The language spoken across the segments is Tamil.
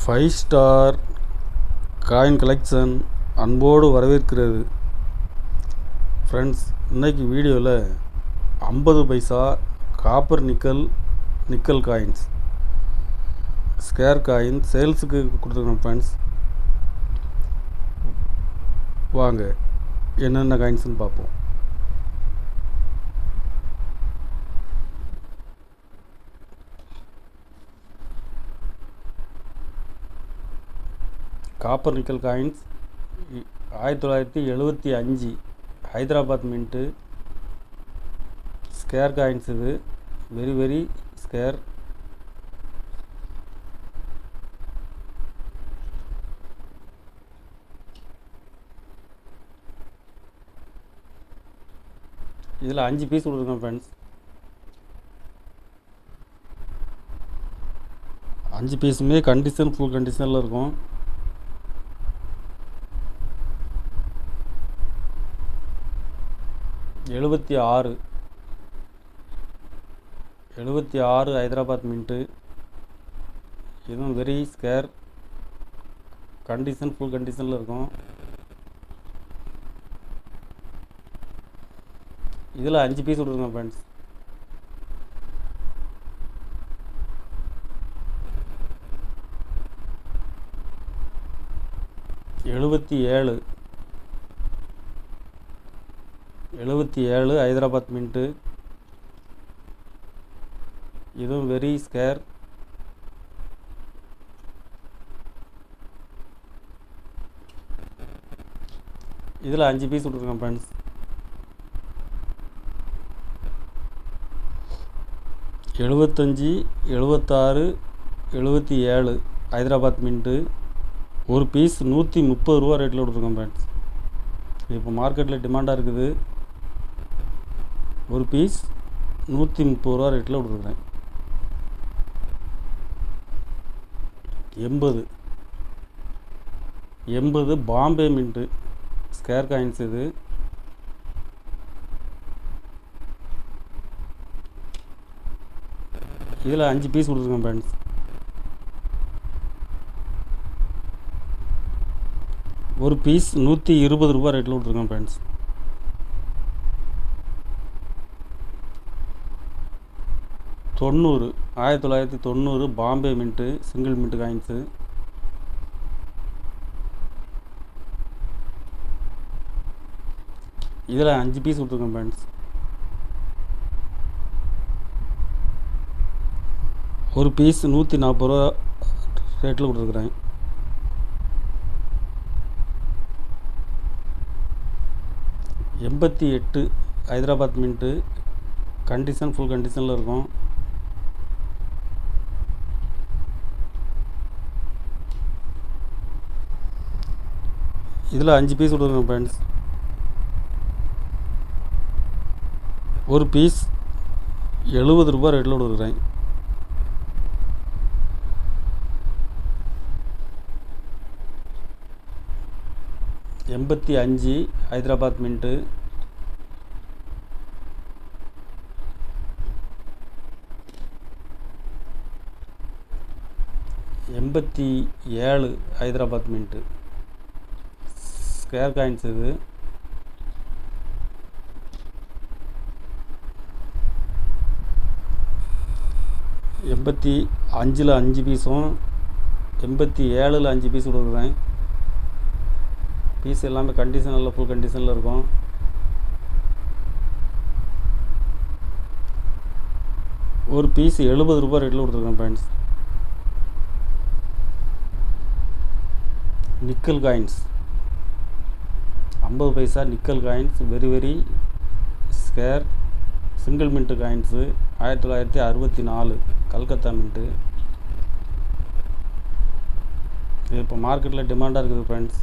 ஃபைவ் ஸ்டார் காயின் கலெக்ஷன் அன்போடு வரவேற்கிறது. ஃப்ரெண்ட்ஸ், இன்றைக்கி வீடியோவில் 50 paisa copper nickel coins scarce coin சேல்ஸுக்கு கொடுத்துருக்கோம். ஃப்ரெண்ட்ஸ், வாங்க என்னென்ன காயின்ஸ்னு பார்ப்போம். Copper nickel coins 1975 Hyderabad mint scarce coins. இது வெரி ஸ்கேர். இதில் 5 பீஸ் கொடுத்துருக்கோம். ஃப்ரெண்ட்ஸ், 5 பீஸுமே ஃபுல் கண்டிஷனில் இருக்கும். எழுபத்தி ஆறு ஹைதராபாத் மின்ட்டு. இதுவும் வெரி ஸ்கேர் கண்டிஷன், ஃபுல் கண்டிஷனில் இருக்கும். இதில் 5 பீஸ் கொடுத்துருங்க. ஃப்ரெண்ட்ஸ், எழுபத்தி ஏழு ஹைதராபாத் மின்ட்டு. இதுவும் வெரி ஸ்கேர். இதில் 5 பீஸ் கொடுத்துருக்கேன். Friends, 75, 76, 77 Hyderabad mint. ஒரு பீஸ் 130 ரூபா ரேட்டில் கொடுத்துருக்கோம். ஃப்ரெண்ட்ஸ், இப்போ மார்க்கெட்டில் டிமாண்டாக இருக்குது. ஒரு பீஸ் 130 ரூபா ரேட்டில் கொடுத்துருக்குறேன். 80 பாம்பே மின்ட்டு ஸ்கேர் காயின்ஸ். இது இதில் 5 பீஸ் கொடுத்துருக்கேன். ஃப்ரெண்ட்ஸ், ஒரு பீஸ் 120 ரூபா ரேட்டில் கொடுத்துருக்கேன். ஃப்ரெண்ட்ஸ், தொண்ணூறு 1990 Bombay mint single mint coins. இதில் 5 பீஸ் கொடுத்துருக்கேன். ஃப்ரெண்ட்ஸ், ஒரு பீஸ் 140 ரூபா ரேட்டில் கொடுத்துருக்குறேன். எண்பத்தி ஹைதராபாத் மின்ட்டு கண்டிஷன், ஃபுல் கண்டிஷனில் இருக்கும். இதில் 5 பீஸ் கொடுத்துருக்கேன். ஃப்ரெண்ட்ஸ், ஒரு பீஸ் 70 ரூபா ரேட்டில் கொடுக்குறேன். எண்பத்தி ஹைதராபாத் மின்ட்டு. எண்பத்தி ஏழு ஹைதராபாத் மின்ட்டு ஸ்கேர் காயின்ஸ். இது எண்பத்தி 5 பீஸும் 87 5 பீஸ் கொடுக்குறேன். பீஸ் எல்லாமே கண்டிஷனில், ஃபுல் கண்டிஷனில் இருக்கும். ஒரு பீஸ் 70 ரூபா ரேட்டில் கொடுத்துருக்கேன். Friends, nickel coins 50 paisa nickel coins very scarce single mint coins. 1964 Calcutta mint. இது இப்போ மார்க்கெட்டில் டிமாண்டாக இருக்குது. ஃப்ரெண்ட்ஸ்,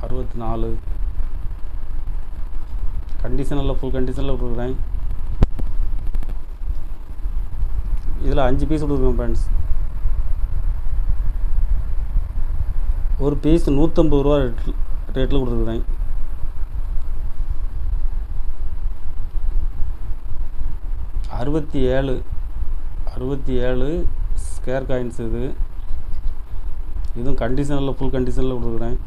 64 கண்டிஷனில், ஃபுல் கண்டிஷனில் கொடுக்குறேன். இதில் 5 பீஸ் கொடுக்குறேன். ஃப்ரெண்ட்ஸ், ஒரு பீஸ் 150 ரூபா ரேட்டில் கொடுத்துருக்குறேன். அறுபத்தி ஏழு ஸ்கேர் காயின்ஸ் இது. இதுவும் கண்டிஷனில் ஃபுல் கண்டிஷனில் கொடுக்குறேன்.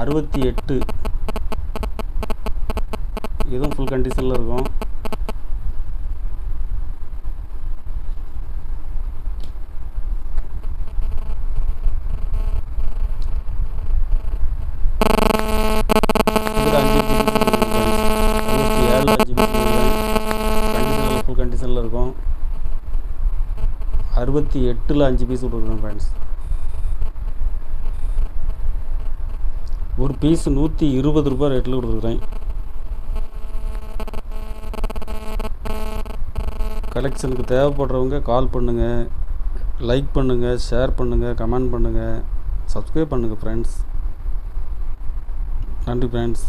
68 இதுவும் ஃபுல் கண்டிஷனில் இருக்கும். இதில் 5 67 5 கண்டிஷனில் ஃபுல் கண்டிஷனில் இருக்கும். 68ல் 5 பீஸ் கொடுக்குறேன் ஃப்ரெண்ட்ஸ். ஒரு பீஸ் 120 ரூபாய் ரேட்டில் கொடுத்துருக்குறேன். கலெக்ஷனுக்கு தேவைப்படுறவங்க கால் பண்ணுங்கள், லைக் பண்ணுங்கள், ஷேர் பண்ணுங்கள், கமெண்ட் பண்ணுங்கள், சப்ஸ்கிரைப் பண்ணுங்கள் ஃப்ரெண்ட்ஸ். நன்றி ஃப்ரெண்ட்ஸ்.